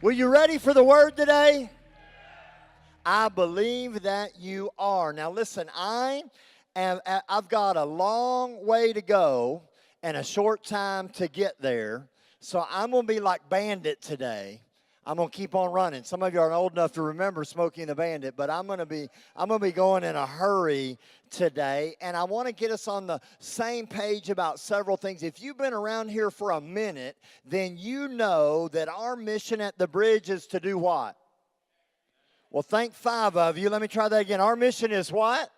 Well, you ready for the word today? I believe that you are. Now listen, I've got a long way to go and a short time to get there. So I'm going to be like Bandit today. I'm going to keep on running. Some of you aren't old enough to remember Smokey and the Bandit, but I'm going to be going in a hurry today, and I want to get us on the same page about several things. If you've been around here for a minute, then you know that our mission at the Bridge is to do what? Well, thank 5 of you. Let me try that again. Our mission is what?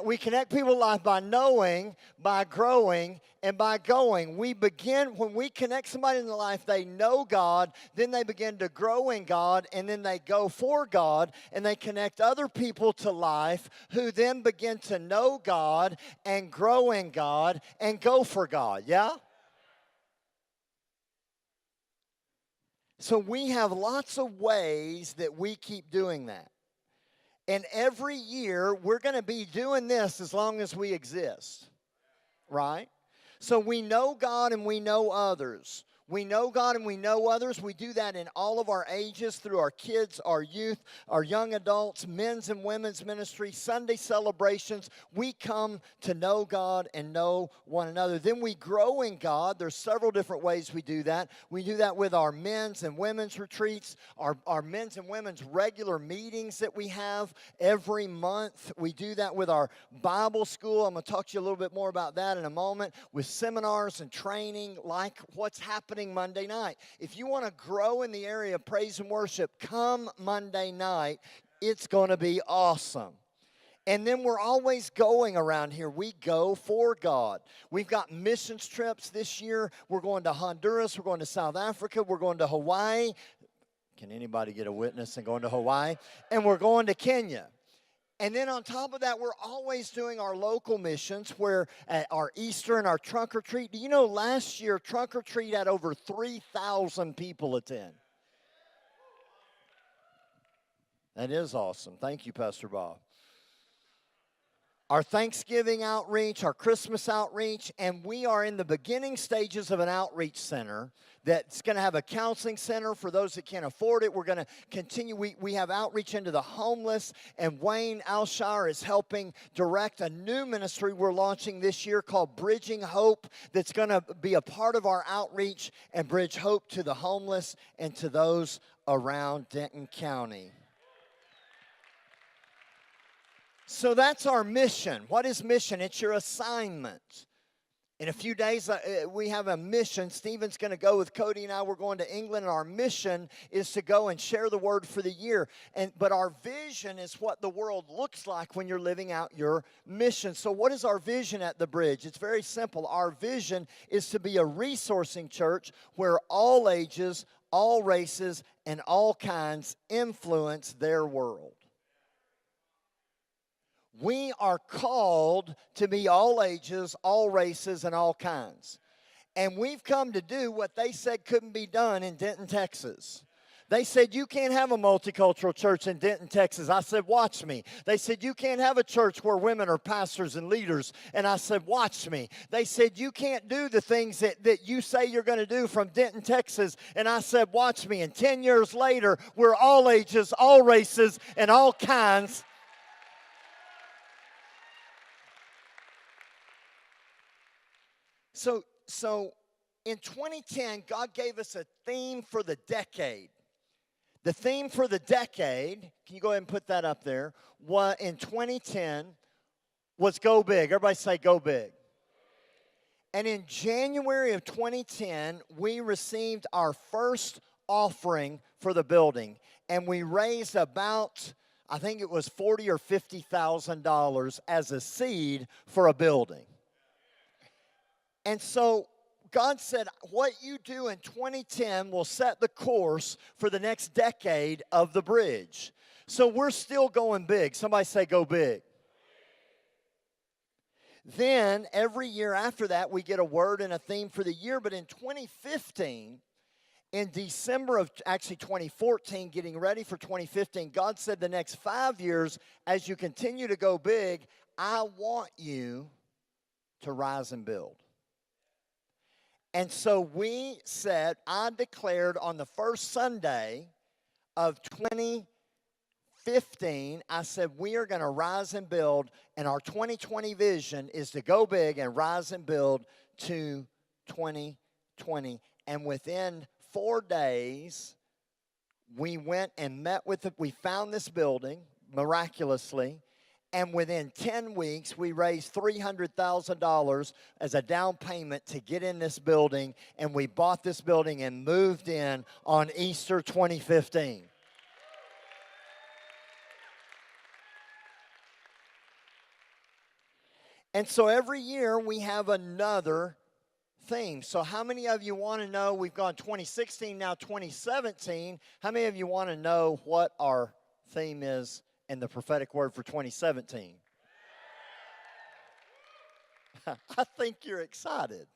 We connect people's life by knowing, by growing, and by going. When we connect somebody in their life, they know God, then they begin to grow in God, and then they go for God, and they connect other people to life who then begin to know God and grow in God and go for God. Yeah? So we have lots of ways that we keep doing that. And every year, we're going to be doing this as long as we exist, right? So we know God and we know others. We know God and we know others. We do that in all of our ages through our kids, our youth, our young adults, men's and women's ministry, Sunday celebrations. We come to know God and know one another. Then we grow in God. There's several different ways we do that. We do that with our men's and women's retreats, our men's and women's regular meetings that we have every month. We do that with our Bible school. I'm going to talk to you a little bit more about that in a moment, with seminars and training like what's happening Monday night. If you want to grow in the area of praise and worship, come Monday night. It's going to be awesome. And then we're always going around here. We go for God. We've got missions trips this year. We're going to Honduras. We're going to South Africa. We're going to Hawaii. Can anybody get a witness and going to Hawaii? And we're going to Kenya. And then on top of that, we're always doing our local missions, where our Easter and our trunk or treat. Do you know last year trunk or treat had over 3,000 people attend? That is awesome. Thank you, Pastor Bob. Our Thanksgiving outreach, our Christmas outreach, and we are in the beginning stages of an outreach center that's going to have a counseling center for those that can't afford it. We're going to continue. We have outreach into the homeless, and Wayne Alshire is helping direct a new ministry we're launching this year called Bridging Hope, that's going to be a part of our outreach and bridge hope to the homeless and to those around Denton County. So that's our mission. What is mission? It's your assignment. In a few days, we have a mission. Stephen's going to go with Cody and I. We're going to England, and our mission is to go and share the word for the year. But our vision is what the world looks like when you're living out your mission. So what is our vision at the Bridge? It's very simple. Our vision is to be a resourcing church where all ages, all races, and all kinds influence their world. We are called to be all ages, all races, and all kinds. And we've come to do what they said couldn't be done in Denton, Texas. They said, you can't have a multicultural church in Denton, Texas. I said, watch me. They said, you can't have a church where women are pastors and leaders. And I said, watch me. They said, you can't do the things that you say you're going to do from Denton, Texas. And I said, watch me. And 10 years later, we're all ages, all races, and all kinds. So in 2010, God gave us a theme for the decade. The theme for the decade, can you go ahead and put that up there, in 2010 was Go Big. Everybody say Go Big. And in January of 2010, we received our first offering for the building. And we raised about, I think it was $40,000 or $50,000 as a seed for a building. And so God said, what you do in 2010 will set the course for the next decade of the Bridge. So we're still going big. Somebody say, go big. Then every year after that, we get a word and a theme for the year. But in 2015, in December of actually 2014, getting ready for 2015, God said the next 5 years, as you continue to go big, I want you to rise and build. And so we said, I declared on the first Sunday of 2015, I said, we are going to rise and build, and our 2020 vision is to go big and rise and build to 2020. And within 4 days, we went and met with we found this building miraculously. And within 10 weeks, we raised $300,000 as a down payment to get in this building. And we bought this building and moved in on Easter 2015. And so every year we have another theme. So how many of you want to know, we've gone 2016, now 2017. How many of you want to know what our theme is in the prophetic word for 2017? I think you're excited.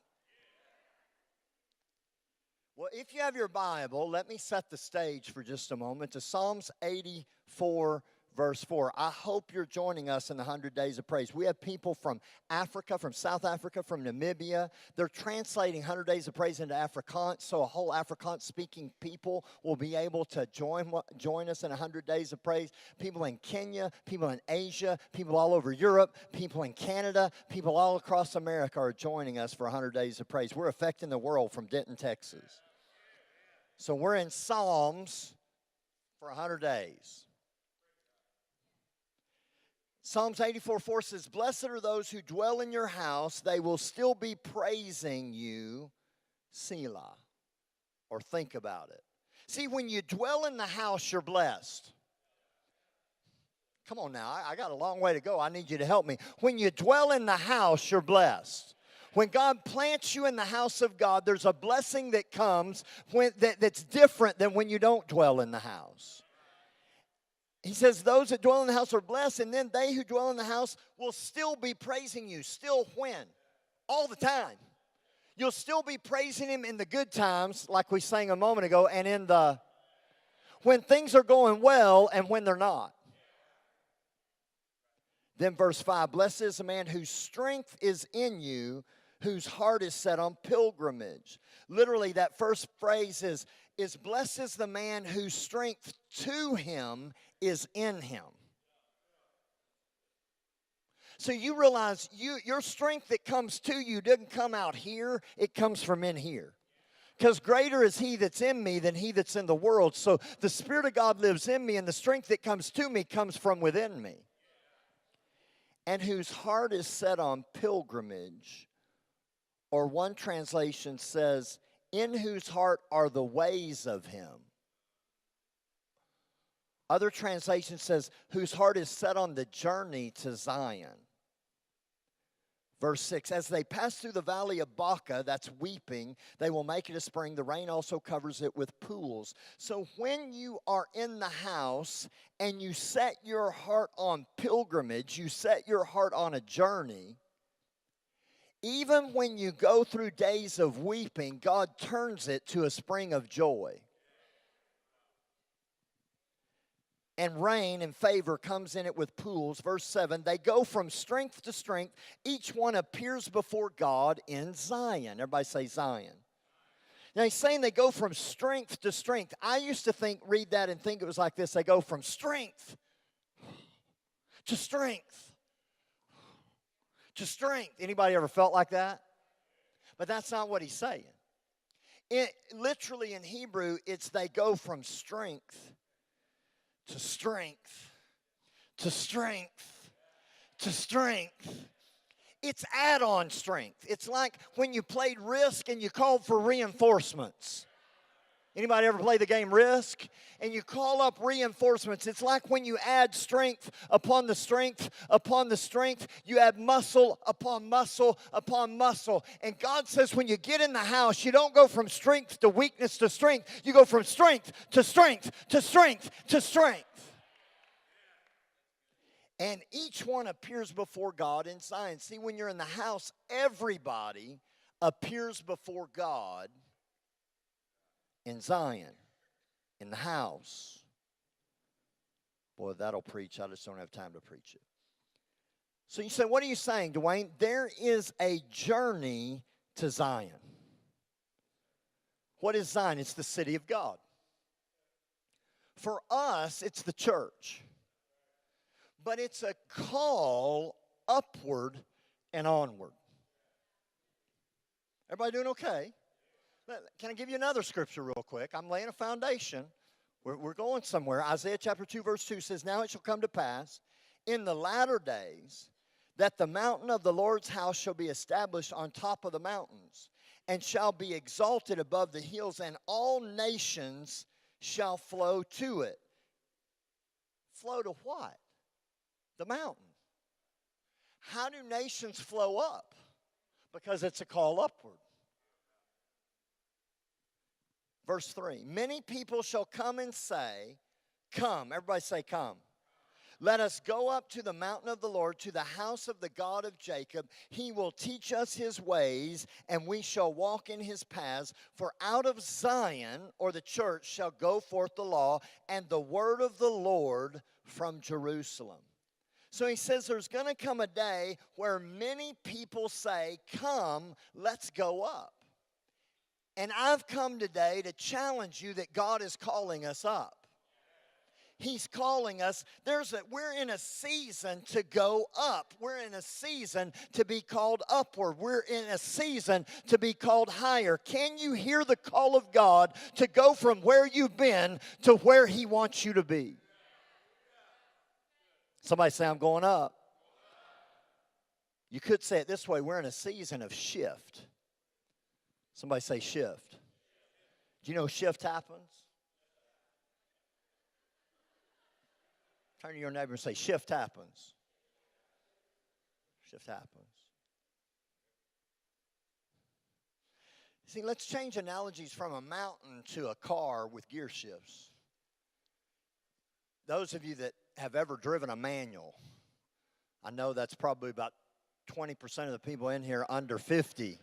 Well, if you have your Bible, let me set the stage for just a moment to Psalms 84, verse 4. I hope you're joining us in the 100 Days of Praise. We have people from Africa, from South Africa, from Namibia. They're translating 100 Days of Praise into Afrikaans, so a whole Afrikaans-speaking people will be able to join us in 100 Days of Praise. People in Kenya, people in Asia, people all over Europe, people in Canada, people all across America are joining us for 100 Days of Praise. We're affecting the world from Denton, Texas. So we're in Psalms for 100 days. Psalms 84:4 says, blessed are those who dwell in your house. They will still be praising you, Selah. Or think about it. See, when you dwell in the house, you're blessed. Come on now, I got a long way to go. I need you to help me. When you dwell in the house, you're blessed. When God plants you in the house of God, there's a blessing that comes that's different than when you don't dwell in the house. He says those that dwell in the house are blessed, and then they who dwell in the house will still be praising you. Still when? All the time. You'll still be praising him in the good times, like we sang a moment ago, and in the when things are going well and when they're not. Then verse 5, blessed is the man whose strength is in you, whose heart is set on pilgrimage. Literally, that first phrase is blessed is the man whose strength to him is in him. So you realize your strength that comes to you doesn't come out here, it comes from in here. Because greater is he that's in me than he that's in the world. So the Spirit of God lives in me, and the strength that comes to me comes from within me. And whose heart is set on pilgrimage, or one translation says, in whose heart are the ways of him. Other translation says, whose heart is set on the journey to Zion. Verse 6, as they pass through the valley of Baca, that's weeping, they will make it a spring. The rain also covers it with pools. So when you are in the house and you set your heart on pilgrimage, you set your heart on a journey, even when you go through days of weeping, God turns it to a spring of joy. And rain and favor comes in it with pools. Verse 7, they go from strength to strength. Each one appears before God in Zion. Everybody say Zion. Now he's saying they go from strength to strength. I used to read that and think it was like this. They go from strength to strength to strength. Anybody ever felt like that? But that's not what he's saying. Literally in Hebrew, it's they go from strength to strength, to strength, to strength. It's add-on strength. It's like when you played Risk and you called for reinforcements. Anybody ever play the game Risk? And you call up reinforcements. It's like when you add strength upon the strength upon the strength. You add muscle upon muscle upon muscle. And God says when you get in the house, you don't go from strength to weakness to strength. You go from strength to strength to strength to strength. And each one appears before God in Zion. See, when you're in the house, everybody appears before God in Zion, in the house. Boy, that'll preach. I just don't have time to preach it. So you say, what are you saying, Duane? There is a journey to Zion. What is Zion? It's the city of God. For us, it's the church. But it's a call upward and onward. Everybody doing okay? Can I give you another scripture real quick? I'm laying a foundation. We're going somewhere. Isaiah chapter 2, verse 2 says, Now it shall come to pass in the latter days that the mountain of the Lord's house shall be established on top of the mountains and shall be exalted above the hills, and all nations shall flow to it. Flow to what? The mountain. How do nations flow up? Because it's a call upward. Verse 3, many people shall come and say, Come. Everybody say, Come. Let us go up to the mountain of the Lord, to the house of the God of Jacob. He will teach us his ways, and we shall walk in his paths. For out of Zion, or the church, shall go forth the law and the word of the Lord from Jerusalem. So he says there's going to come a day where many people say, Come, let's go up. And I've come today to challenge you that God is calling us up. He's calling us. We're in a season to go up. We're in a season to be called upward. We're in a season to be called higher. Can you hear the call of God to go from where you've been to where he wants you to be? Somebody say, I'm going up. You could say it this way. We're in a season of shift. Somebody say shift. Do you know shift happens? Turn to your neighbor and say, shift happens. Shift happens. See, let's change analogies from a mountain to a car with gear shifts. Those of you that have ever driven a manual, I know that's probably about 20% of the people in here under 50.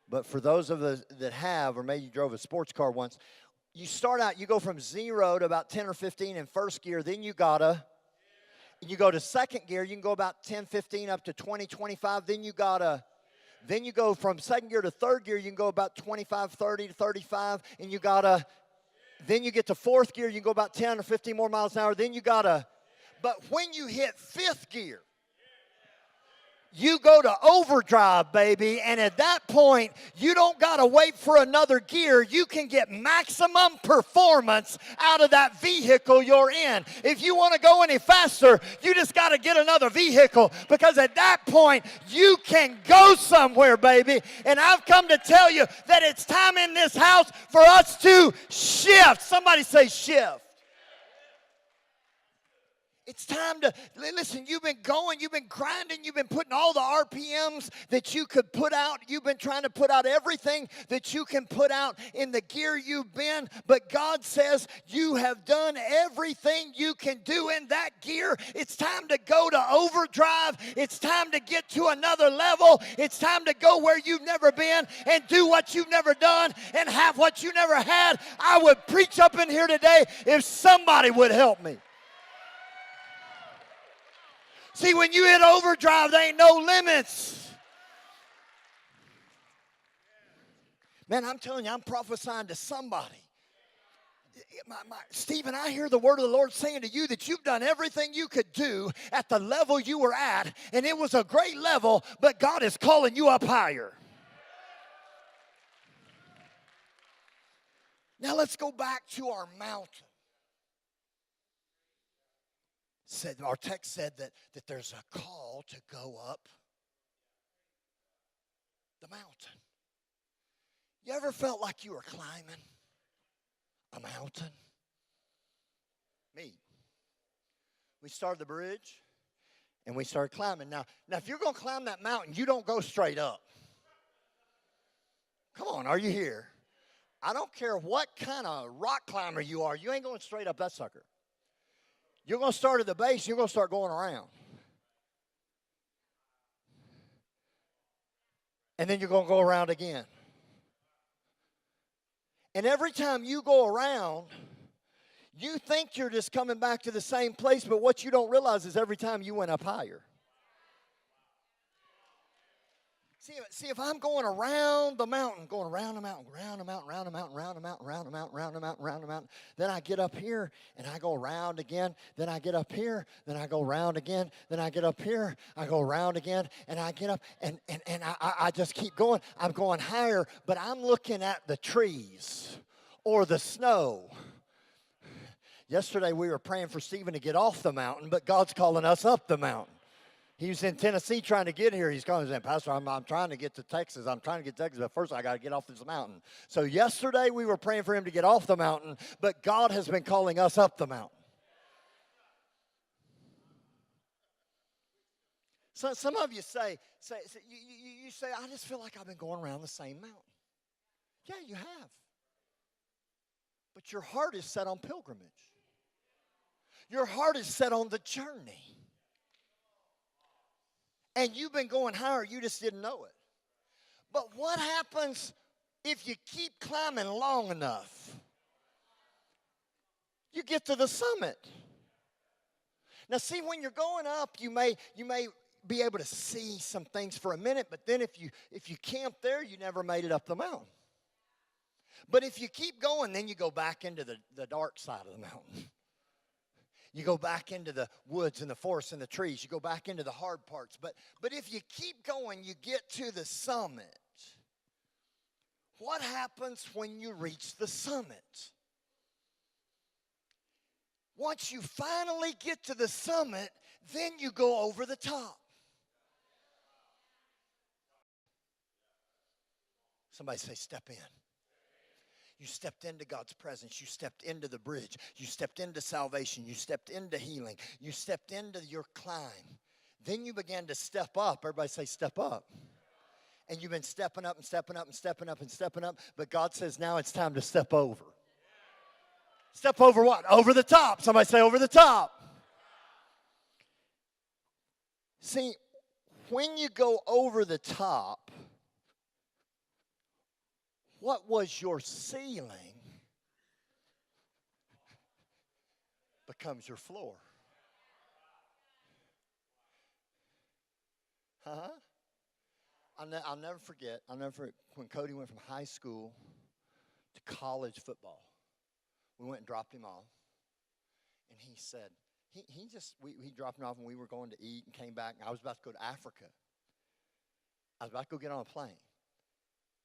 But for those of us that have, or maybe you drove a sports car once, you start out, you go from 0 to about 10 or 15 in first gear, then you go to second gear, you can go about 10, 15 up to 20, 25, then you go from second gear to third gear, you can go about 25, 30 to 35, and then you get to fourth gear, you can go about 10 or 15 more miles an hour, but when you hit fifth gear, you go to overdrive, baby, and at that point, you don't got to wait for another gear. You can get maximum performance out of that vehicle you're in. If you want to go any faster, you just got to get another vehicle, because at that point, you can go somewhere, baby. And I've come to tell you that it's time in this house for us to shift. Somebody say shift. It's time to, listen, you've been going, you've been grinding, you've been putting all the RPMs that you could put out. You've been trying to put out everything that you can put out in the gear you've been. But God says you have done everything you can do in that gear. It's time to go to overdrive. It's time to get to another level. It's time to go where you've never been and do what you've never done and have what you never had. I would preach up in here today if somebody would help me. See, when you hit overdrive, there ain't no limits. Man, I'm telling you, I'm prophesying to somebody. Stephen, I hear the word of the Lord saying to you that you've done everything you could do at the level you were at, and it was a great level, but God is calling you up higher. Now let's go back to our mountain. Our text said that there's a call to go up the mountain. You ever felt like you were climbing a mountain? Me. We started the bridge and we started climbing. Now if you're going to climb that mountain, you don't go straight up. Come on, are you here? I don't care what kind of rock climber you are, you ain't going straight up that sucker. You're going to start at the base, you're going to start going around. And then you're going to go around again. And every time you go around, you think you're just coming back to the same place, but what you don't realize is every time you went up higher. See, if I'm going around the mountain, going around the mountain, around the mountain, around the mountain, around the mountain, around the mountain, around the mountain, around the mountain, then I get up here and I go around again, then I get up here, then I go around again, then I get up here, I go around again, and I get up, and I just keep going. I'm going higher, but I'm looking at the trees or the snow. Yesterday we were praying for Stephen to get off the mountain, but God's calling us up the mountain. He was in Tennessee trying to get here. He's calling saying, Pastor, I'm trying to get to Texas. I'm trying to get to Texas, but first I got to get off this mountain. So yesterday we were praying for him to get off the mountain, but God has been calling us up the mountain. So some of you say you say, I just feel like I've been going around the same mountain. Yeah, you have. But your heart is set on pilgrimage. Your heart is set on the journey. And you've been going higher, you just didn't know it. But what happens if you keep climbing long enough? You get to the summit. Now see, when you're going up, you may be able to see some things for a minute, but then if you camp there, you never made it up the mountain. But if you keep going, then you go back into the dark side of the mountain. You go back into the woods and the forests and the trees. You go back into the hard parts. But if you keep going, you get to the summit. What happens when you reach the summit? Once you finally get to the summit, then you go over the top. Somebody say, step in. You stepped into God's presence. You stepped into the bridge. You stepped into salvation. You stepped into healing. You stepped into your climb. Then you began to step up. Everybody say step up. And you've been stepping up and stepping up and stepping up and stepping up. But God says now it's time to step over. Step over what? Over the top. Somebody say over the top. See, when you go over the top, what was your ceiling becomes your floor. Huh? I'll never forget when Cody went from high school to college football. We went and dropped him off. And he said, he dropped him off and we were going to eat and came back. And I was about to go to Africa. I was about to go get on a plane.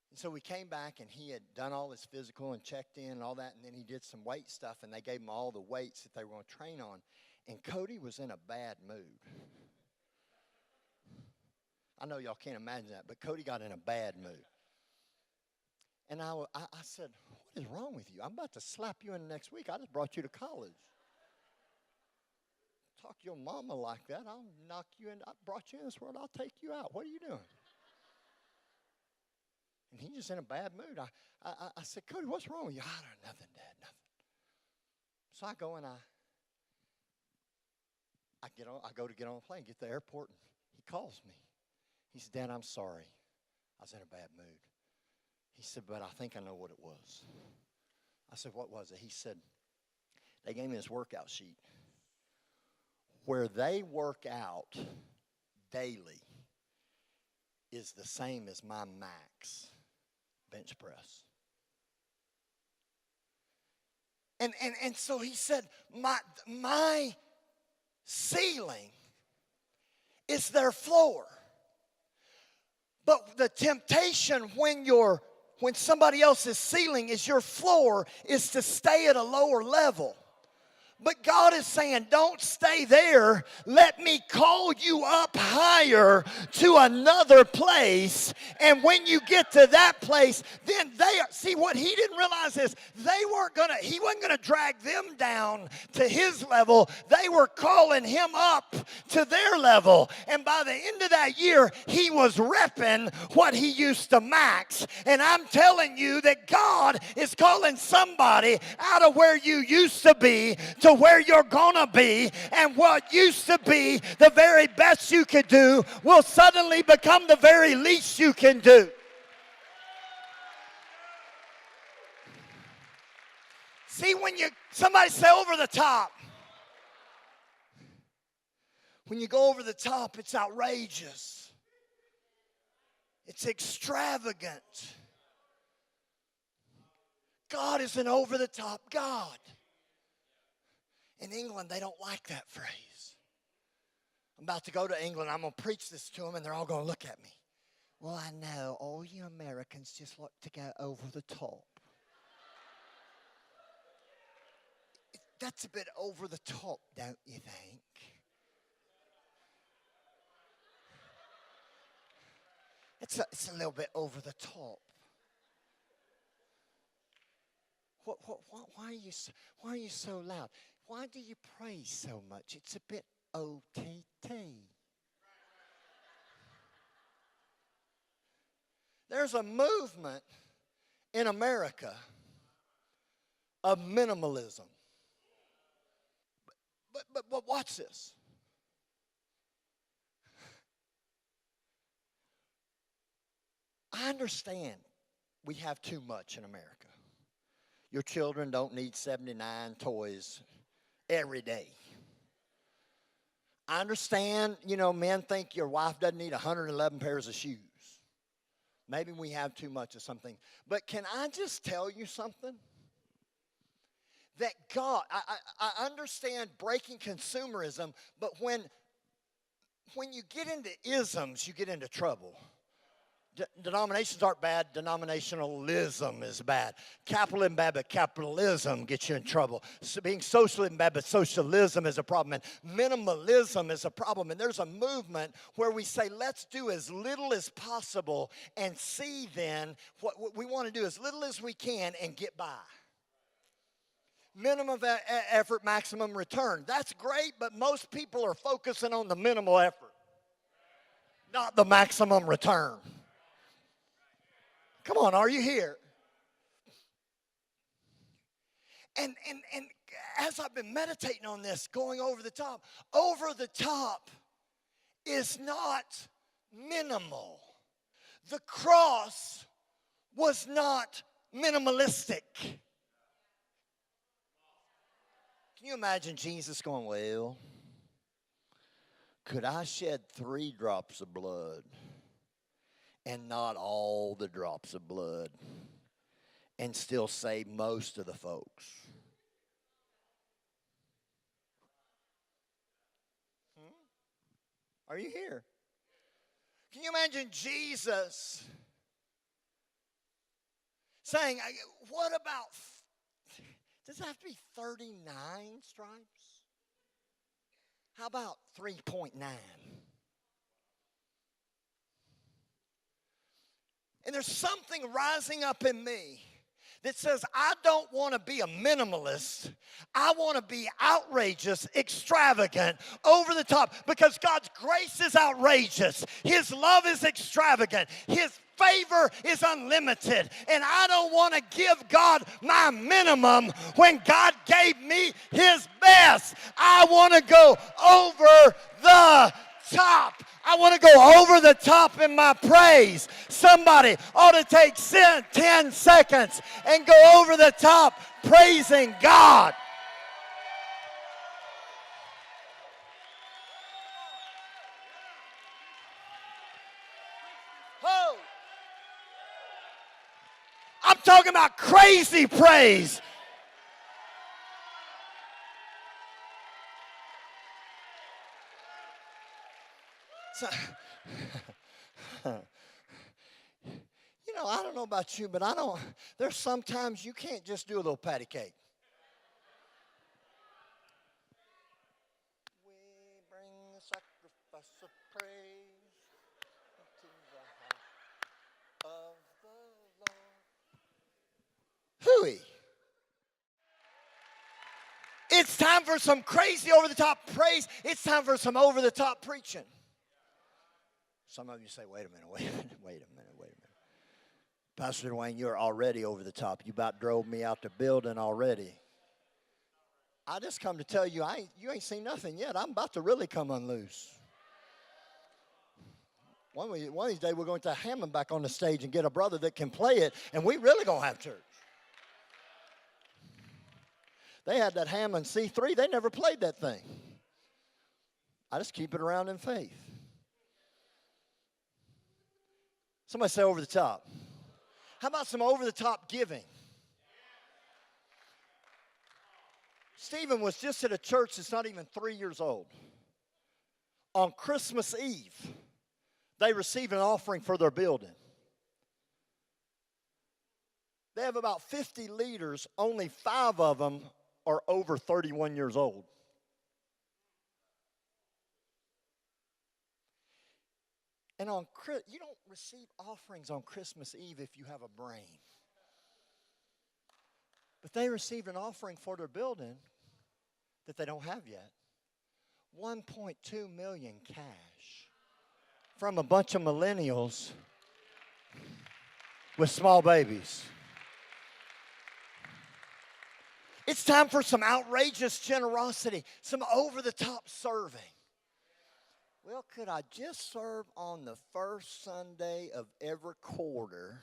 And so we came back, and he had done all his physical and checked in and all that, and then he did some weight stuff, and they gave him all the weights that they were going to train on. And Cody was in a bad mood. I know y'all can't imagine that, but Cody got in a bad mood. And I said, what is wrong with you? I'm about to slap you in the next week. I just brought you to college. Talk to your mama like that. I'll knock you in. I brought you in this world. I'll take you out. What are you doing? And he's just in a bad mood. I said, Cody, what's wrong with you? Nothing, Dad, nothing. So I go and I go to get on a plane, get to the airport, and he calls me. He said, Dad, I'm sorry. I was in a bad mood. He said, but I think I know what it was. I said, what was it? He said, they gave me this workout sheet where they work out daily is the same as my max bench press. And so he said, my ceiling is their floor. But the temptation when somebody else's ceiling is your floor is to stay at a lower level. But God is saying, don't stay there. Let me call you up higher to another place. And when you get to that place, then see what he didn't realize is he wasn't going to drag them down to his level. They were calling him up to their level. And by the end of that year, he was repping what he used to max. And I'm telling you that God is calling somebody out of where you used to be to where you're gonna be, and what used to be the very best you could do will suddenly become the very least you can do. See, somebody say over the top. When you go over the top, it's outrageous. It's extravagant. God is an over-the-top God. In England, they don't like that phrase. I'm about to go to England. I'm going to preach this to them, and they're all going to look at me. Well, I know all you Americans just like to go over the top. That's a bit over the top, don't you think? It's a little bit over the top. Why are you so loud? Why do you praise so much? It's a bit OTT. There's a movement in America of minimalism. But watch this. I understand we have too much in America. Your children don't need 79 toys every day. I understand, men think your wife doesn't need 111 pairs of shoes. Maybe we have too much of something. But can I just tell you something? That God, I understand breaking consumerism, but when you get into isms, you get into trouble. Denominations aren't bad. Denominationalism is bad. Capitalism bad, but capitalism gets you in trouble. So being socialism bad, but socialism is a problem. And minimalism is a problem. And there's a movement where we say, let's do as little as possible and see then what we want to do as little as we can and get by. Minimum effort, maximum return. That's great, but most people are focusing on the minimal effort, not the maximum return. Come on, are you here? And as I've been meditating on this, going over the top is not minimal. The cross was not minimalistic. Can you imagine Jesus going, well, could I shed 3 drops of blood and not all the drops of blood and still save most of the folks? Are you here? Can you imagine Jesus saying, what about, does it have to be 39 stripes? How about 3.9? And there's something rising up in me that says, I don't want to be a minimalist. I want to be outrageous, extravagant, over the top, because God's grace is outrageous. His love is extravagant. His favor is unlimited. And I don't want to give God my minimum when God gave me His best. I want to go over the top. I want to go over the top in my praise. Somebody ought to take 10 seconds and go over the top praising God. Oh. I'm talking about crazy praise. So, I don't know about you, but there's sometimes you can't just do a little patty cake. We bring the sacrifice of praise to the heart of the Lord. Hooey. It's time for some crazy over-the-top praise. It's time for some over-the-top preaching. Some of you say, wait a minute. Pastor Duane, you're already over the top. You about drove me out the building already. I just come to tell you, you ain't seen nothing yet. I'm about to really come unloose. One of these days, we're going to Hammond back on the stage and get a brother that can play it, and we really going to have church. They had that Hammond C3. They never played that thing. I just keep it around in faith. Somebody say over the top. How about some over the top giving? Stephen was just at a church that's not even 3 years old. On Christmas Eve, they received an offering for their building. They have about 50 leaders. Only 5 of them are over 31 years old. And you don't receive offerings on Christmas Eve if you have a brain. But they received an offering for their building that they don't have yet. $1.2 million cash from a bunch of millennials with small babies. It's time for some outrageous generosity, some over-the-top serving. Well, could I just serve on the first Sunday of every quarter?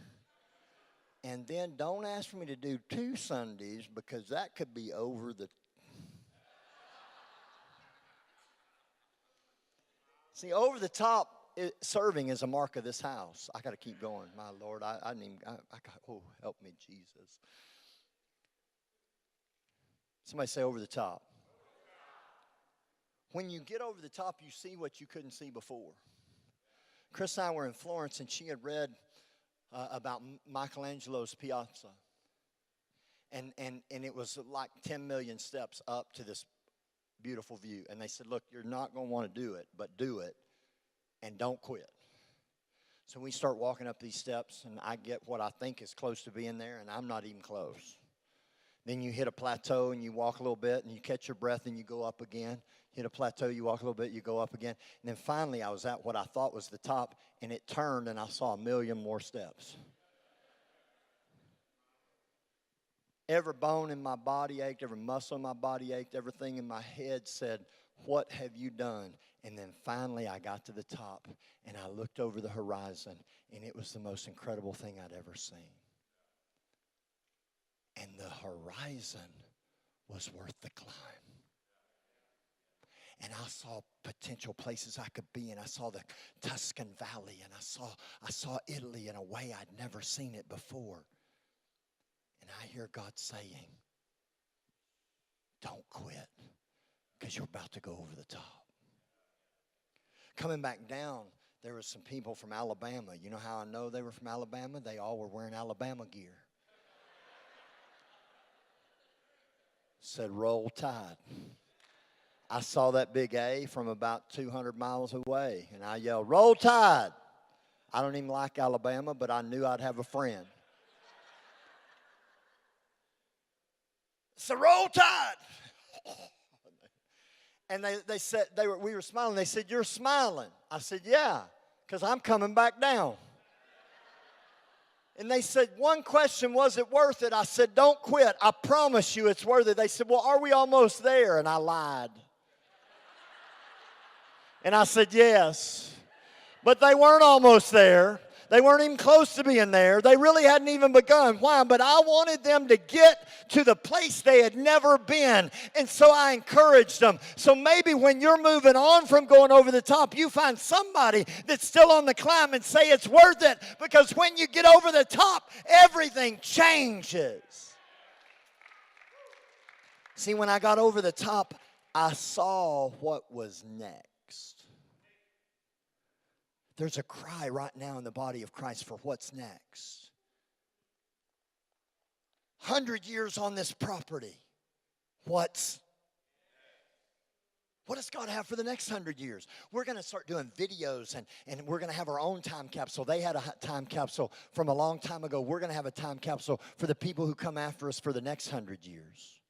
And then don't ask me to do 2 Sundays because that could be over the... See, over the top serving is a mark of this house. I got to keep going. My Lord, oh, help me, Jesus. Somebody say over the top. When you get over the top, you see what you couldn't see before. Chris and I were in Florence, and she had read about Michelangelo's Piazza. And it was like 10 million steps up to this beautiful view. And they said, look, you're not going to want to do it, but do it, and don't quit. So we start walking up these steps, and I get what I think is close to being there, and I'm not even close. Then you hit a plateau, and you walk a little bit, and you catch your breath, and you go up again. Hit a plateau, you walk a little bit, you go up again. And then finally, I was at what I thought was the top, and it turned, and I saw 1 million more steps. Every bone in my body ached, every muscle in my body ached, everything in my head said, what have you done? And then finally, I got to the top, and I looked over the horizon, and it was the most incredible thing I'd ever seen. And the horizon was worth the climb. And I saw potential places I could be in. I saw the Tuscan Valley, and I saw Italy in a way I'd never seen it before. And I hear God saying, don't quit, because you're about to go over the top. Coming back down, there were some people from Alabama. You know how I know they were from Alabama? They all were wearing Alabama gear. Said, roll tide. I saw that big A from about 200 miles away, and I yelled, roll tide. I don't even like Alabama, but I knew I'd have a friend. So roll tide. And they said, we were smiling. They said, you're smiling. I said, yeah, because I'm coming back down. And they said, one question, was it worth it? I said, don't quit. I promise you it's worth it. They said, well, are we almost there? And I lied. And I said, yes. But they weren't almost there. They weren't even close to being there. They really hadn't even begun. Why? But I wanted them to get to the place they had never been. And so I encouraged them. So maybe when you're moving on from going over the top, you find somebody that's still on the climb and say it's worth it. Because when you get over the top, everything changes. See, when I got over the top, I saw what was next. There's a cry right now in the body of Christ for what's next. 100 years on this property. What does God have for the next 100 years? We're going to start doing videos, and we're going to have our own time capsule. They had a time capsule from a long time ago. We're going to have a time capsule for the people who come after us for the next 100 years.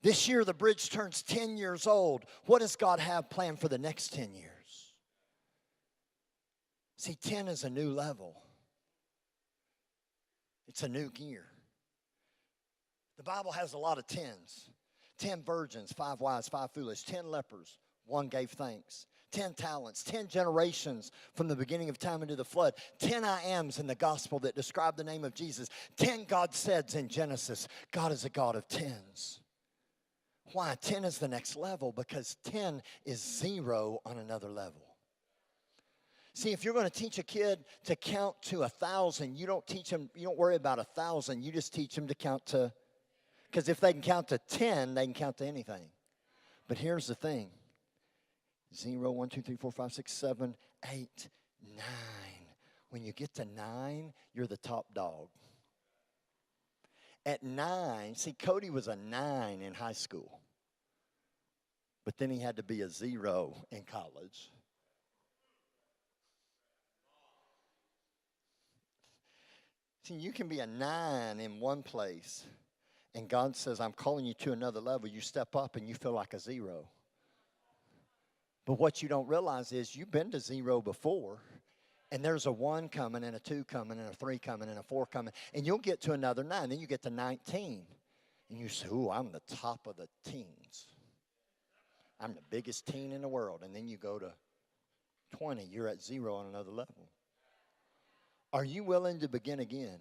This year, the bridge turns 10 years old. What does God have planned for the next 10 years? See, 10 is a new level. It's a new gear. The Bible has a lot of 10s. 10 virgins, 5 wise, 5 foolish. 10 lepers, 1 gave thanks. 10 talents, 10 generations from the beginning of time into the flood. 10 I ams in the gospel that describe the name of Jesus. 10 God saids in Genesis. God is a God of 10s. Why? 10 is the next level because 10 is 0 on another level. See, if you're going to teach a kid to count to 1,000, you don't teach them, you don't worry about 1,000. You just teach them to count to, because if they can count to 10, they can count to anything. But here's the thing. 0, 1, 2, 3, 4, 5, 6, 7, 8, 9. When you get to 9, you're the top dog. At 9, see, Cody was a 9 in high school. But then he had to be a 0 in college. See, you can be a 9 in one place, and God says, I'm calling you to another level. You step up and you feel like a 0. But what you don't realize is you've been to 0 before, and there's a 1 coming, and a 2 coming, and a 3 coming, and a 4 coming, and you'll get to another 9. Then you get to 19, and you say, ooh, I'm the top of the teens. I'm the biggest teen in the world. And then you go to 20. You're at 0 on another level. Are you willing to begin again?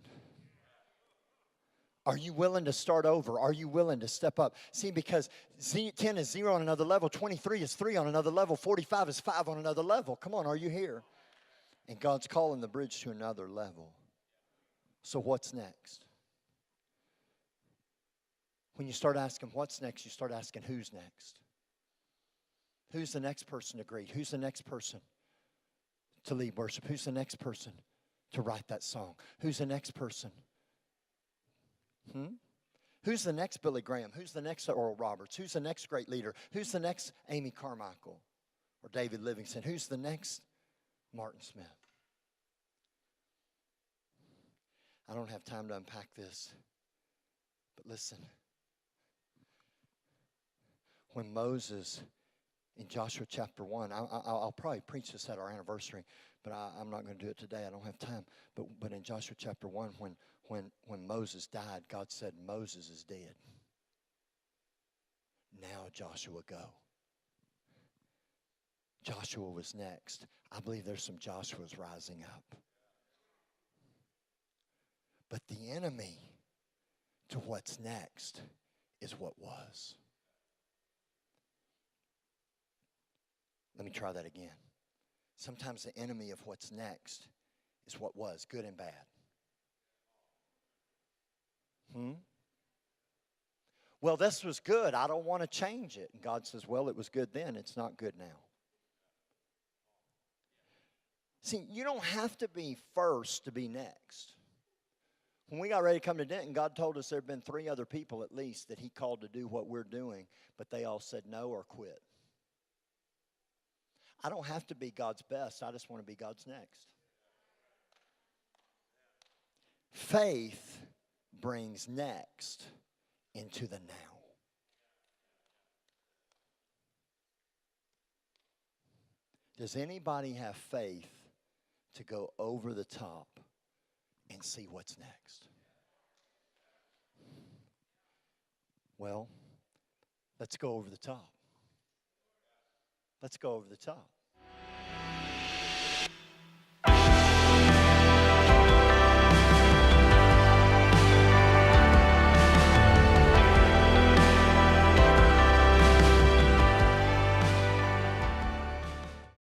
Are you willing to start over? Are you willing to step up? See, because 10 is 0 on another level. 23 is 3 on another level. 45 is 5 on another level. Come on, are you here? And God's calling the bridge to another level. So what's next? When you start asking what's next, you start asking who's next. Who's the next person to greet? Who's the next person to lead worship? Who's the next person to write that song? Who's the next person? Who's the next Billy Graham? Who's the next Oral Roberts? Who's the next great leader? Who's the next Amy Carmichael or David Livingston? Who's the next Martin Smith? I don't have time to unpack this, but listen. When Moses, in Joshua chapter 1, I'll probably preach this at our anniversary, but I'm not going to do it today. I don't have time. But in Joshua chapter 1, when Moses died, God said, Moses is dead. Now Joshua, go. Joshua was next. I believe there's some Joshuas rising up. But the enemy to what's next is what was. Let me try that again. Sometimes the enemy of what's next is what was, good and bad. Well, this was good. I don't want to change it. And God says, well, it was good then. It's not good now. See, you don't have to be first to be next. When we got ready to come to Denton, God told us there had been 3 other people at least that he called to do what we're doing, but they all said no or quit. I don't have to be God's best. I just want to be God's next. Faith brings next into the now. Does anybody have faith to go over the top and see what's next? Well, let's go over the top. Let's go over the top.